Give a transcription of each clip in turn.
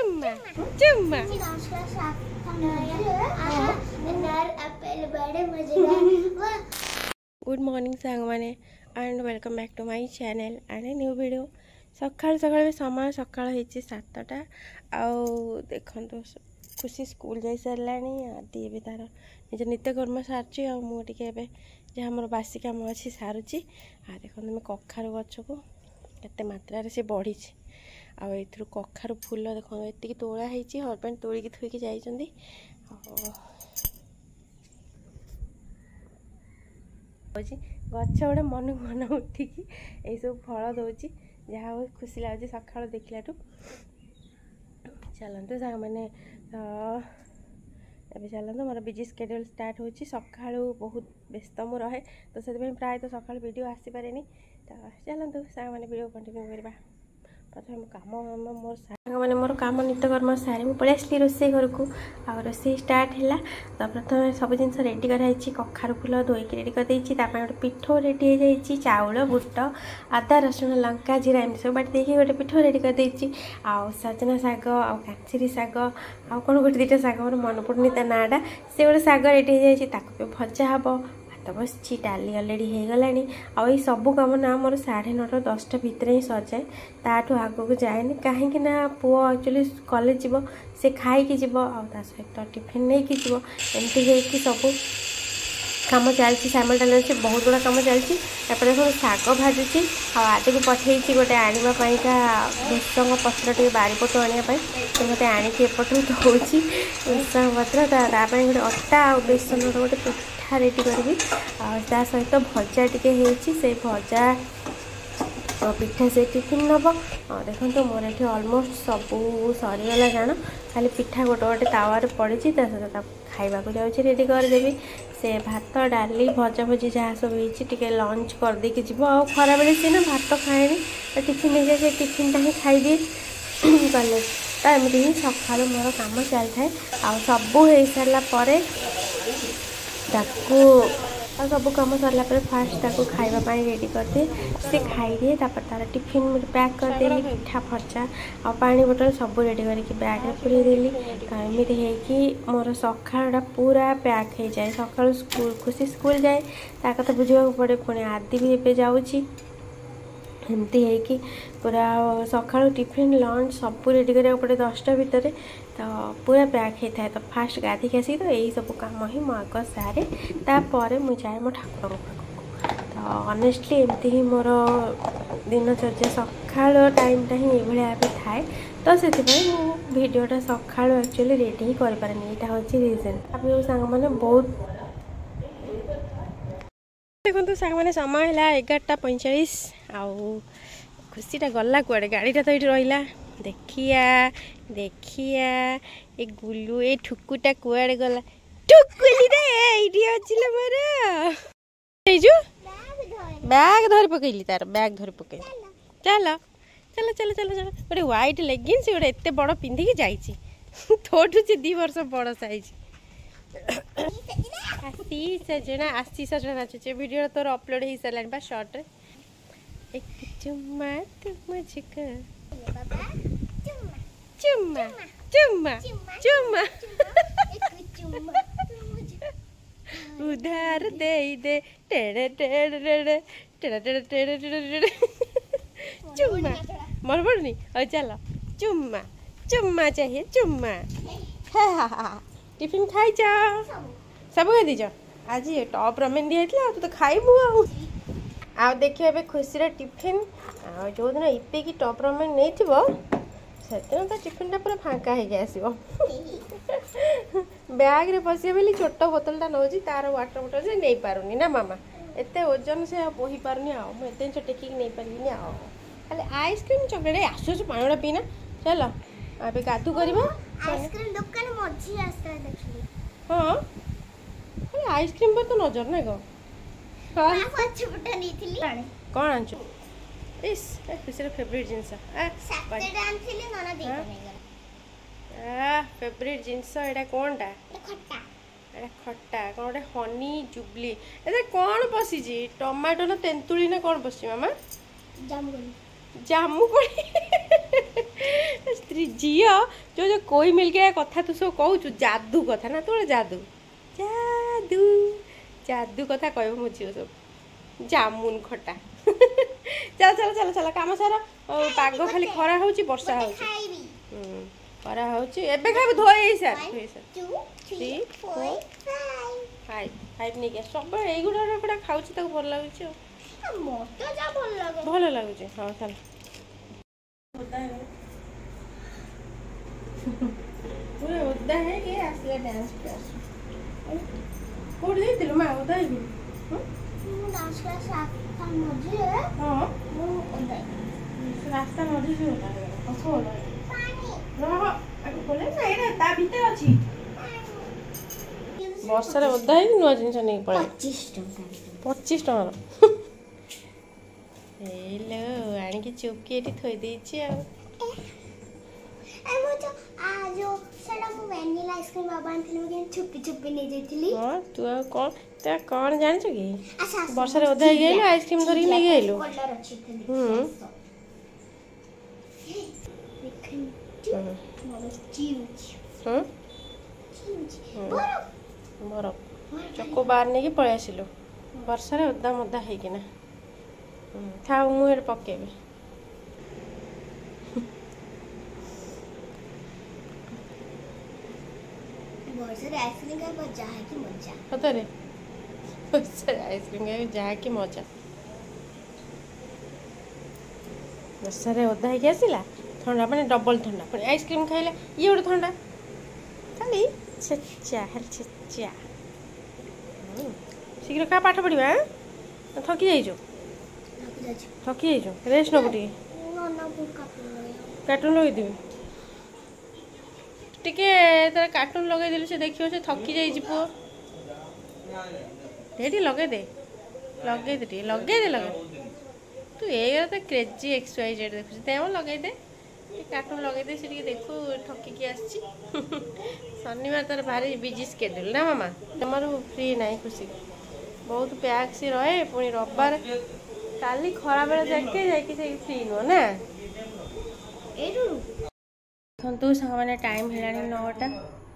चुम्मा चुम्मा good morning song मैंने and welcome back to my channel and a new video सकाल सकाल समय सकाल होती 7टा आउ देखो खुशी स्कूल जा सारा आदि ए तार निज नित्यकर्म सारी आगे जहाँ मोर बासी कम अच्छी सारुची आ देखो मैं कखारु गछ को केते मात्रा से बढ़ी आउ कखारु फूल देखो ये तोड़ा है हजबैंड तोड़िकी थोड़ी जाइए गछ गोटे मन मन उठिकी यही सब फल दौर जहाँ खुशी लगे सका देखला चलते साग मैंने ए चलते मोर बिजी स्केड्यूल स्टार्ट हो सका बहुत व्यस्त मु रहे तो से प्राय तो सका वीडियो आसी पारे तो चलते साग मैंने वीडियो कंटिन्यू करवा प्रथम कम मोर साग मैंने मोर कम नित्यकर्म सारी मुझे पलि आसली रोसे घर को आ रोसे स्टार्ट है तो प्रथम सब जिन रेडी कराई कखारु फूल धोईकी रेडी कर गोटे पिठो रेडी हो जाए चाउल बुट आदा रसुण लंका जीरा एम सब बाट देखिए गोटे पिठो रेडी कर आउ सजना शाग आ कांचरी शाग आ कौन गोटे दुटा शाग मोर मन पड़नी ता नाटा से गोटे शाग रेडी हो जाए भजा हम तो बस डाली अलरेडी हो गला आई सबू कम ना मोर 9:30 10टा भितर ही सरजाए ताठू आग को जाए कहीं पुओ एक्चुअली कॉलेज जीव से खाई जीव आ सहित टिफिन नहीं कि जीव एमती सब कम चलती साइमल्टेनियसली बहुत गुड़ा कम चलती देखो शाग भाजुची आदि को पठे गोटे आने भूसंग पत्र टे बारीपटू आने तो गोटे आणिकी एपटू दौर भूसंग पत्र गोटे अटा आ बेसन गोटे पिठा रेडी करी सहित भजा टी से भजा पिठा से टिफिन नब देखो मोर ये अलमोस्ट सबू सरीगला जान खाली पिठा गोटे गोटे तावार पड़ी सहित खाइबा को जाऊँगी रेडी करदेवी से भात डाली भजा भजी जहाँ सब हो लंच कर देकी जीव आ खरा बेले सी ना भात खाएनी तो टिफिन नहीं जाए टिफिन ही खाईदिए कॉलेज तो एमती ही सका मोर कम चलता है आ सबू हो सारापर सब कम सरला फास्ट ताको खाइबा रेडी करदे से खाई तार टिफिन पैक करदेली पिठा फचा आ पानी बोतल सब रेडी करके बैग में पूरे देली एमती है मोर सकाळटा पूरा पैक हो जाए सका स्कूल खुशी स्कूल जाए ता कथा बुझा पड़े पुणी आदि भी एबे जाऊँगी एमती है पूरा सका टिफिन लंच सब रेडी करा पड़े 10टा भितर तो पूरा पैक होता है तो फास्ट गाधिक आसी तो यही सब कम ही आग सारे तापर मुझे जाए मो ठाकुर तो ऑनेस्टली एमती ही मोर दिनचर्या सका टाइमटा ही ये थाए तो से भिडटा सका एक्चुअली रेडी ही करें यहाँ हूँ रिजन आप सांग मैंने बहुत देखो सांग मैंने समय है 11:45 आउ खुशीटा गला कुआड़े गाड़ीटा तो ये रहा देखिया देखिया ए गुलू ए ठुकुटा कुआड़े गला ठुकुली रे अच्छी मोर बैग धरी पकईली तार बैग धरी पकई चल चल चल चल चल गोटे व्हाइट लेगिंस गोटे एत बड़ पिंधिकी जाइए थोड़ू से 2 वर्ष बड़ साइज आसी सजना नाचुचे वीडियो तोर अपलोड हो सारा बा शॉर्ट रे एक चुम्मा तू मुझको चुम्मा चुम्मा चुम्मा उधार दे दे टेड़े टेड़े टेड़े टेड़े टेड़े टेड़े टेड़े चुम्मा मन पड़नी और चलो चुम्मा चुम्मा चाहिए चुम्मा टिफिन खाई सब खाई दीज आज टॉप रमेन दिया तू तो खाइबू आ देखिए ए खुशी टिफिन जो दिन इपे की टॉप रमेन नहीं से तो टिफिन पूरा फांका हो आसो बैग रे पशे बोली छोट बोतलटा नौ तार वाटर बोतल से नहीं पारुनी ना मामा एत ओजन से बोही पारुनी आते जिन टेकिक नहीं पारि खाली आइसक्रीम चॉकलेट आसुच पानी पीना चलो अबे गाधु करवा आइसक्रीम दुकान मझी रास्ता देखली हां अरे आइसक्रीम पर तो नजर ना गो हां पछ फटा नहीं थी कौन आंचो इस खुशी फेवरेट जिनस सैटरडे आनथिली नना दे कोनेगला फेवरेट जिनस एटा कोनटा खट्टा एटा खट्टा कोन गोटे हनी जुबली एटा कोन पसी जी टमाटो ना तेंतुली ना कोन पसी मामा जामुन जामुकोली स्त्री झील जो जो कोई मिल गया कथा तू सब कहू जादू कथा ना तोर जादू जादू जादू कथा कह मो झील सब जामुन खटा चल चल चल चल काम सारा पाग खाली खरा होची वर्षा होची खरा होची एबे खाबे धोई सर 1 2 3 4 5 फाइव नहीं क्या सब एगुड़ा खाऊची ताको भल लागुची मत जा भल लागे भल लागुची हां चल पूरा उद्दा है कि आसले डांस क्लास कोड दे दिलो मा उद्दा है डांस क्लास रास्ता मजे हां वो उद्दा रास्ता मजे से होता है कसो होला पानी रह आको बोले ना एरा ता भीतर अछि वर्षा उद्दा है नुआ जिनिस नहीं पड़े 25 टका हेलो आनी के चुपकी एटी थोई देछि आ मो तो आज सेटा मो वैनिला आइसक्रीम बाबा आनथिले मगे छुपी छुपी नै जेतिली हां तू कौन जान छ की अच्छा वर्षा रे उद्दा गेलो आइसक्रीम धरी ले गेलो कलर अछि देखन बरफ चको बार नहीं पलि आसिलु वर्षा रे उद्दा मद्दा है कि ना खाऊ मुहे पकेबे वर्षा आइसक्रीम का मजा है कि मजा सत रे वर्षा आइसक्रीम का जहा कि मजा वर्षा रे उद्दा है आसिला ठंडा माने डबल ठंडा पर आइसक्रीम खाइले ये गोटे ठंडा खाली छेचा हल छेचा शीघ्र का पाठ पढ़ा थकी जाइयो थकी जाइयो रेस्ट नबु कार्टून लगे देवी टिके तार कार्टून लगे देलु से देखियो से थकी जाई पुओ ढेडी लगे दे तू ये तो क्रेजी XYZ देखु ते लगे दे कार्टून लगे दे से देखू थकी की आसी शनिवार तार भारी बिजी स्केड्यूल ना मामा तुमर फ्री नहीं खुशी बहुत प्याक सी रहे पुणी रविवार काली खरा बेला जाके फ्री नुह ना देखु सांग मैंने टाइम है 9टा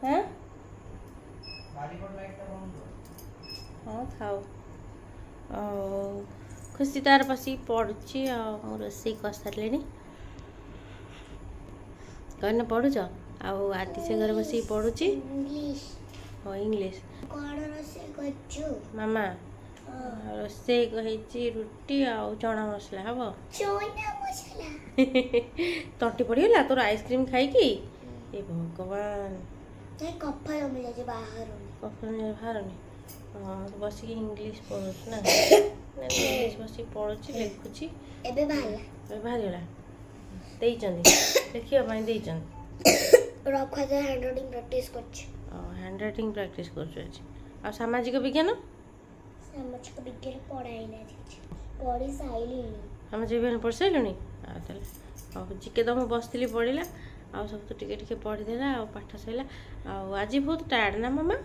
हाँ हाँ थाओ खुशी तार बस पढ़ुची मो रोसे कर सारे कौन पढ़ुच आदि से घर बस पढ़ुची हाँ इंग्लीश मामा रोसे कही रुटी आ चना मसला हम तंटी पड़गला तोर आइसक्रीम खाई ए भगवान कफ जमी जाए बाहर हाँ बस इंग्लीश पढ़ुच ना इंग्लीश बस पढ़ुची लिखुची एबे बाहरला देखिए रखा जाए हैंडराइटिंग प्रैक्टिस हैंडराइटिंग प्रैक्टिस कर सामाजिक विज्ञान सामाजिक विज्ञान पढ़ाई ना पढ़ी साइली सामाजिक विज्ञान पढ़ सारे जिके तो मुझे बसती पढ़ला आ सब तो टिके टिके पढ़ीदेला पाठ सरला आज बहुत टायर्ड ना मामा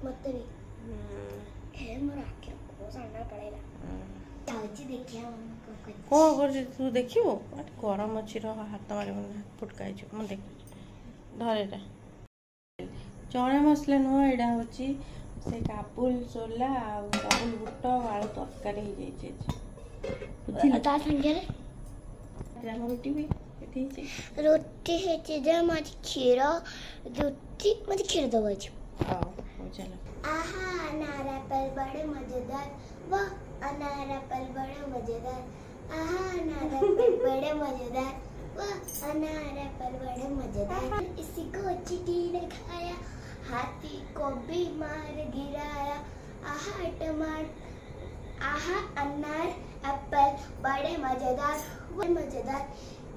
मत भी हे मोर आखे को साना पड़ेला ताजी देखिया कौन कर तू देखियो गरम अच्छी हाथ मार फुटका मुझे देख धरेटा चना मसला नुह यहाँ हूँ से काबुल सोला काबुल बुट आलू तरकारी रुटी भी रोटी है मत क्षीर रोटी मत क्षीर दबा चलो आहा अनार एप्पल बड़े मजेदार वाह अनार एप्पल बड़े मजेदार आहा अनार एप्पल बड़े मजेदार वाह अनार एप्पल बड़े मजेदार इसी को चींटी ने खाया हाथी को भी मार गिराया आहा टमाटर आहा अनार एप्पल बड़े मजेदार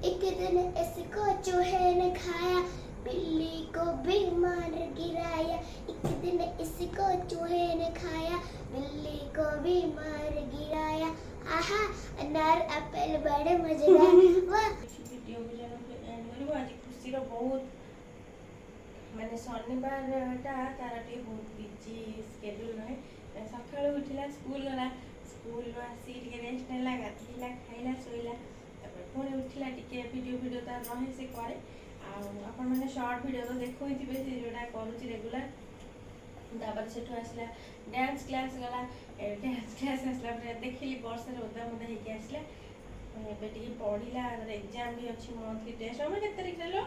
एक दिन इसको चूहे ने खाया बिल्ली को भी मार गिराया एक दिन इसको चूहे ने खाया बिल्ली को भी मार गिराया आहा अनार एप्पल बड़े मजेदार वाह खुशी बहुत माने शनिवार तार बहुत बिजी स्केड्यूल रहे सका उठला स्कूल गला स्कूल आसी रेस्ट नाला गाधला खाइला शोला पुणी उठला टिके वीडियो तार रहे से करे आपने शॉर्ट वीडियो तो देखो ही थे जोटा करुँच रेगुलर से आसला डांस क्लास गला डांस क्लास आसला देखिली बर्षा ओदा मोदा होके आसला एबे पढ़ला एग्जाम भी अच्छी मंथली टेस्ट हमें केते तारीख लो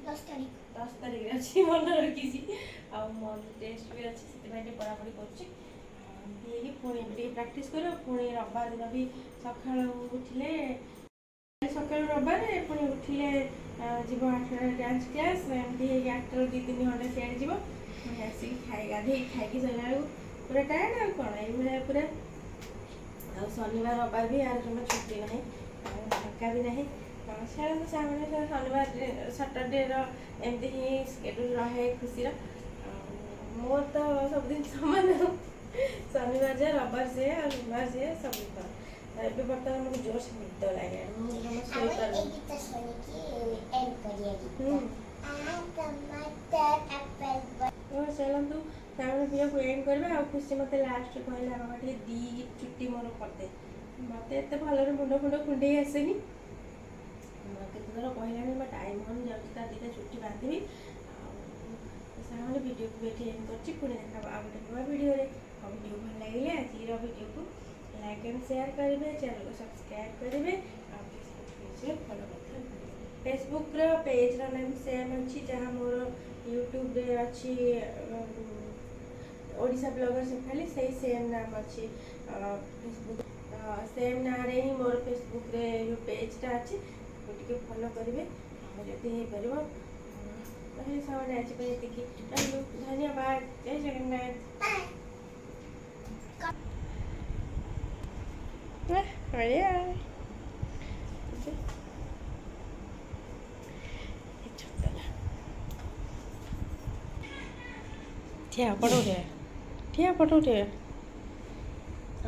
10 तारीख अच्छी मन रखी आ मंथली टेस्ट भी अच्छी से पढ़ा पढ़ी कर पुणी प्राक्ट कर पुणी रविवार दिन भी सका उठिले सका रविवार पुणी उठिले जीव 8 डांस क्लास एमती 8 रू 2-3 घंटे सियाड़ जीव आसिक खाई गाधे खाई सरला पूरा टायर्ड आ कौन ये पूरा आ शनिवार रविवार भी यार जमा छुट्टी ना फाका भी ना सारे सामने शनिवार सैटरडे एमती ही स्केड्यूल रहे खुशी मोर तो सब दिन सामान शनिवार से रविवार से और सोमवार से सब दिन बर्तमान मुझे जोर से निद लगे चलतु सामने वीडियो को एंड करबे आ खुशी मते लास्ट कहला बाबा टे दी छुट्टी मोर करदे मते एते भलो मुंड फुंड खुंडे आसेनी केते थर कहलानी मैं टाइम होन जाउता दीटा छुट्टी बांधीबी सामने वीडियो को बैठे एंड करछि पुणी देखा आ गोटे नया वीडियो रे वीडियो भल लागिले आज वीडियो को लाइक एंड शेयर करेंगे चैनल को सब्सक्राइब करेंगे और फेसबुक पेज फॉलो करते फेसबुक पेज नेम सेम अच्छी जहाँ मोर यूट्यूब रे अच्छी ओडिशा ब्लॉगर शेफाली से सेम नाम अच्छी फेसबुक सेम ना रे ही मोर फेसबुक रे जो पेजटा अच्छी टे फॉलो करेंगे जदि हो पार पहले सामने आज धन्यवाद जय जगन्नाथ बढ़िया ठिया पटो ठिया